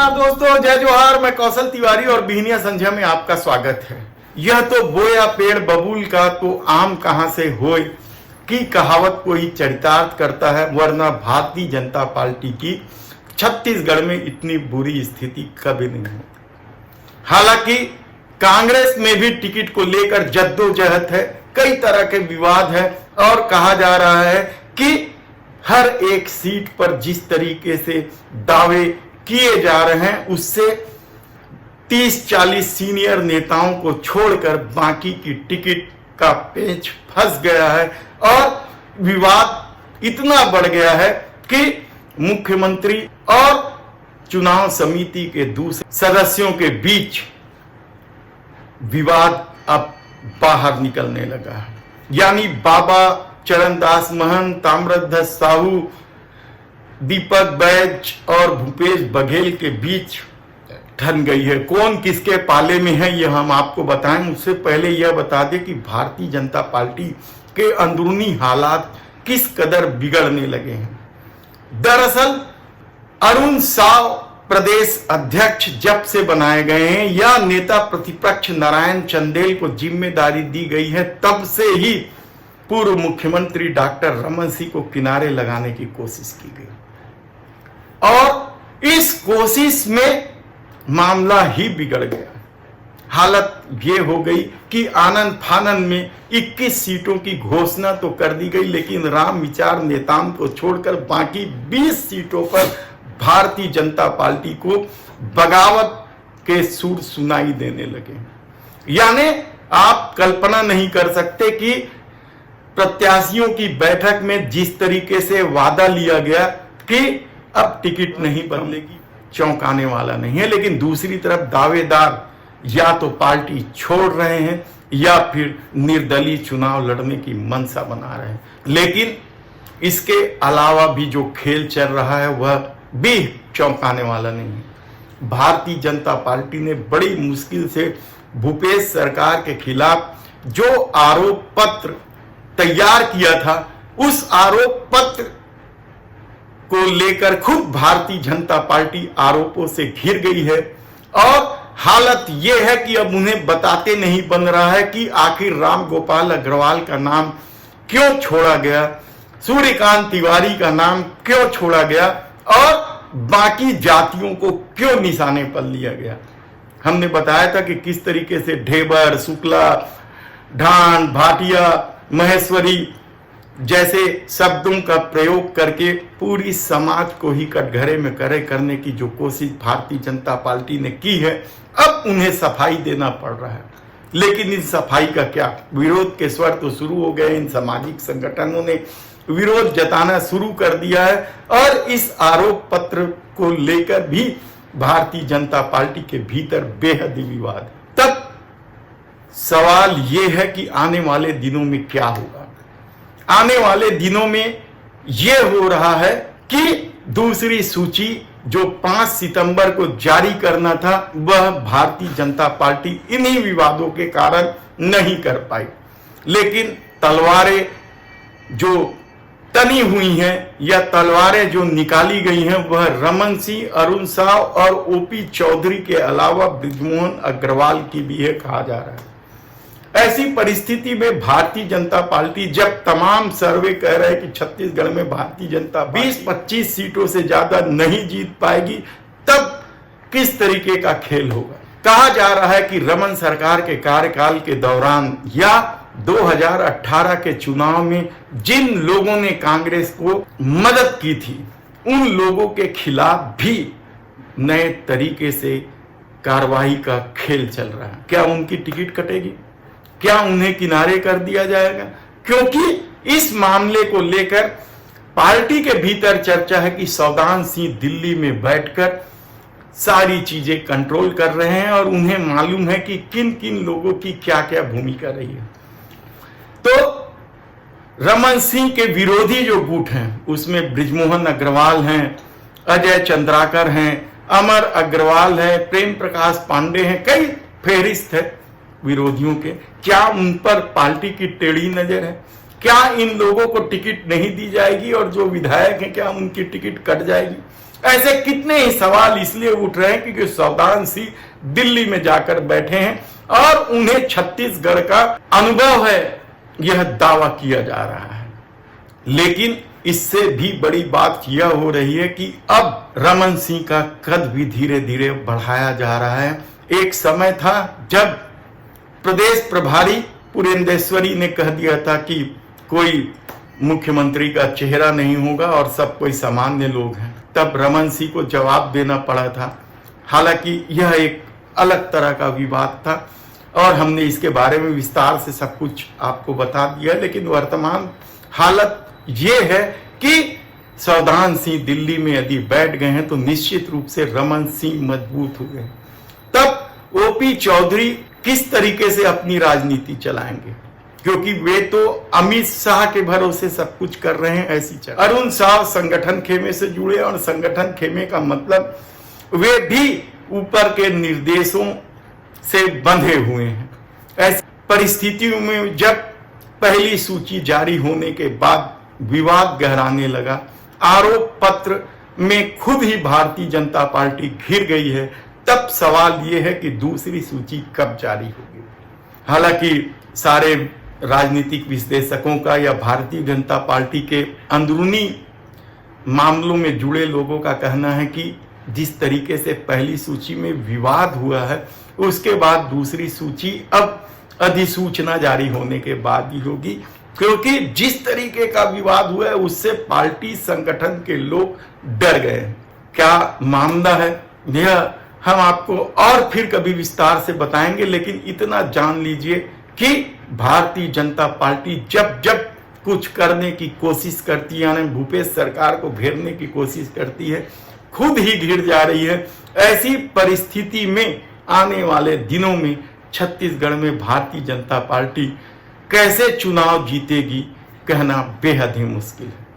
नमस्कार दोस्तों, जय जोहार। मैं कौशल तिवारी और बिहनिया संध्या में आपका स्वागत है। यह तो बोया पेड़ बबूल का तो आम कहां से होए की कहावत को ही चरितार्थ करता है, वरना भारतीय जनता पार्टी की छत्तीसगढ़ में इतनी बुरी स्थिति कभी नहीं होती। हालांकि कांग्रेस में भी टिकट को लेकर जद्दोजहद है, कई तरह के विवाद है और कहा जा रहा है कि हर एक सीट पर जिस तरीके से दावे किए जा रहे हैं उससे 30-40 सीनियर नेताओं को छोड़कर बाकी की टिकट का पेच फंस गया है और विवाद इतना बढ़ गया है कि मुख्यमंत्री और चुनाव समिति के दूसरे सदस्यों के बीच विवाद अब बाहर निकलने लगा है। यानी बाबा चरणदास महंत, ताम्रध्वज साहू, दीपक बैज और भूपेश बघेल के बीच ठन गई है। कौन किसके पाले में है यह हम आपको बताएं। उससे पहले यह बता दें कि भारतीय जनता पार्टी के अंदरूनी हालात किस कदर बिगड़ने लगे हैं। दरअसल अरुण साव प्रदेश अध्यक्ष जब से बनाए गए हैं या नेता प्रतिपक्ष नारायण चंदेल को जिम्मेदारी दी गई है, तब से ही पूर्व मुख्यमंत्री डॉक्टर रमन सिंह को किनारे लगाने की कोशिश की गई और इस कोशिश में मामला ही बिगड़ गया। हालत यह हो गई कि आनंद फानन में 21 सीटों की घोषणा तो कर दी गई, लेकिन राम विचार नेताओं को छोड़कर बाकी 20 सीटों पर भारतीय जनता पार्टी को बगावत के सुर सुनाई देने लगे। यानी आप कल्पना नहीं कर सकते कि प्रत्याशियों की बैठक में जिस तरीके से वादा लिया गया कि अब टिकट नहीं बदलेगी, चौंकाने वाला नहीं है। लेकिन दूसरी तरफ दावेदार या तो पार्टी छोड़ रहे हैं या फिर निर्दलीय चुनाव लड़ने की मंशा बना रहे हैं। लेकिन इसके अलावा भी जो खेल चल रहा है वह भी चौंकाने वाला नहीं है। भारतीय जनता पार्टी ने बड़ी मुश्किल से भूपेश सरकार के खिलाफ जो आरोप पत्र तैयार किया था, उस आरोप पत्र को लेकर खुद भारतीय जनता पार्टी आरोपों से घिर गई है और हालत यह है कि अब उन्हें बताते नहीं बन रहा है कि आखिर राम गोपाल अग्रवाल का नाम क्यों छोड़ा गया, सूर्यकांत तिवारी का नाम क्यों छोड़ा गया और बाकी जातियों को क्यों निशाने पर लिया गया। हमने बताया था कि किस तरीके से ढेबर, शुक्ला, ढांड, भाटिया, महेश्वरी जैसे शब्दों का प्रयोग करके पूरी समाज को ही कटघरे में करे करने की जो कोशिश भारतीय जनता पार्टी ने की है, अब उन्हें सफाई देना पड़ रहा है। लेकिन इन सफाई का क्या, विरोध के स्वर तो शुरू हो गए। इन सामाजिक संगठनों ने विरोध जताना शुरू कर दिया है और इस आरोप पत्र को लेकर भी भारतीय जनता पार्टी के भीतर बेहद विवाद। तब सवाल यह है कि आने वाले दिनों में क्या होगा। आने वाले दिनों में यह हो रहा है कि दूसरी सूची जो 5 सितंबर को जारी करना था, वह भारतीय जनता पार्टी इन्हीं विवादों के कारण नहीं कर पाई। लेकिन तलवारें जो तनी हुई हैं या तलवारें जो निकाली गई हैं, वह रमन सिंह, अरुण साव और ओपी चौधरी के अलावा बृजमोहन अग्रवाल की भी है, कहा जा रहा है। ऐसी परिस्थिति में भारतीय जनता पार्टी, जब तमाम सर्वे कह रहे हैं कि छत्तीसगढ़ में भारतीय जनता 20-25 सीटों से ज्यादा नहीं जीत पाएगी, तब किस तरीके का खेल होगा। कहा जा रहा है कि रमन सरकार के कार्यकाल के दौरान या 2018 के चुनाव में जिन लोगों ने कांग्रेस को मदद की थी, उन लोगों के खिलाफ भी नए तरीके से कार्रवाई का खेल चल रहा है। क्या उनकी टिकट कटेगी? क्या उन्हें किनारे कर दिया जाएगा? क्योंकि इस मामले को लेकर पार्टी के भीतर चर्चा है कि सौदान सिंह दिल्ली में बैठकर सारी चीजें कंट्रोल कर रहे हैं और उन्हें मालूम है कि किन किन लोगों की क्या क्या भूमिका रही है। तो रमन सिंह के विरोधी जो गुट हैं, उसमें बृजमोहन अग्रवाल हैं, अजय चंद्राकर हैं, अमर अग्रवाल है, प्रेम प्रकाश पांडे हैं, कई फेहरिस्त है विरोधियों के। क्या उन पर पार्टी की टेढ़ी नजर है? क्या इन लोगों को टिकट नहीं दी जाएगी और जो विधायक हैं क्या उनकी टिकट कट जाएगी? ऐसे कितने ही सवाल इसलिए उठ रहे हैं क्योंकि सौदान सिंह दिल्ली में जाकर बैठे हैं और उन्हें छत्तीसगढ़ का अनुभव है, यह दावा किया जा रहा है। लेकिन इससे भी बड़ी बात यह हो रही है कि अब रमन सिंह का कद भी धीरे धीरे बढ़ाया जा रहा है। एक समय था जब प्रदेश प्रभारी पुरेंदेश्वरी ने कह दिया था कि कोई मुख्यमंत्री का चेहरा नहीं होगा और सब कोई सामान्य लोग हैं, तब रमन सिंह को जवाब देना पड़ा था। हालांकि यह एक अलग तरह का विवाद था और हमने इसके बारे में विस्तार से सब कुछ आपको बता दिया, लेकिन वर्तमान हालत ये है कि सौदान सिंह दिल्ली में यदि बैठ गए हैं तो निश्चित रूप से रमन सिंह मजबूत हुए। तब ओपी चौधरी किस तरीके से अपनी राजनीति चलाएंगे, क्योंकि वे तो अमित शाह के भरोसे सब कुछ कर रहे हैं। ऐसी चल अरुण साहब संगठन खेमे से जुड़े, और संगठन खेमे का मतलब वे भी ऊपर के निर्देशों से बंधे हुए हैं। ऐसी परिस्थितियों में जब पहली सूची जारी होने के बाद विवाद गहराने लगा, आरोप पत्र में खुद ही भारतीय जनता पार्टी घिर गई है, तब सवाल यह है कि दूसरी सूची कब जारी होगी। हालांकि सारे राजनीतिक विश्लेषकों का या भारतीय जनता पार्टी के अंदरूनी मामलों में जुड़े लोगों का कहना है कि जिस तरीके से पहली सूची में विवाद हुआ है, उसके बाद दूसरी सूची अब अधिसूचना जारी होने के बाद ही होगी, क्योंकि जिस तरीके का विवाद हुआ है उससे पार्टी संगठन के लोग डर गए हैं। क्या मामला है यह हम आपको और फिर कभी विस्तार से बताएंगे, लेकिन इतना जान लीजिए कि भारतीय जनता पार्टी जब जब कुछ करने की कोशिश करती है, यानी भूपेश सरकार को घेरने की कोशिश करती है, खुद ही घिर जा रही है। ऐसी परिस्थिति में आने वाले दिनों में छत्तीसगढ़ में भारतीय जनता पार्टी कैसे चुनाव जीतेगी, कहना बेहद ही मुश्किल है।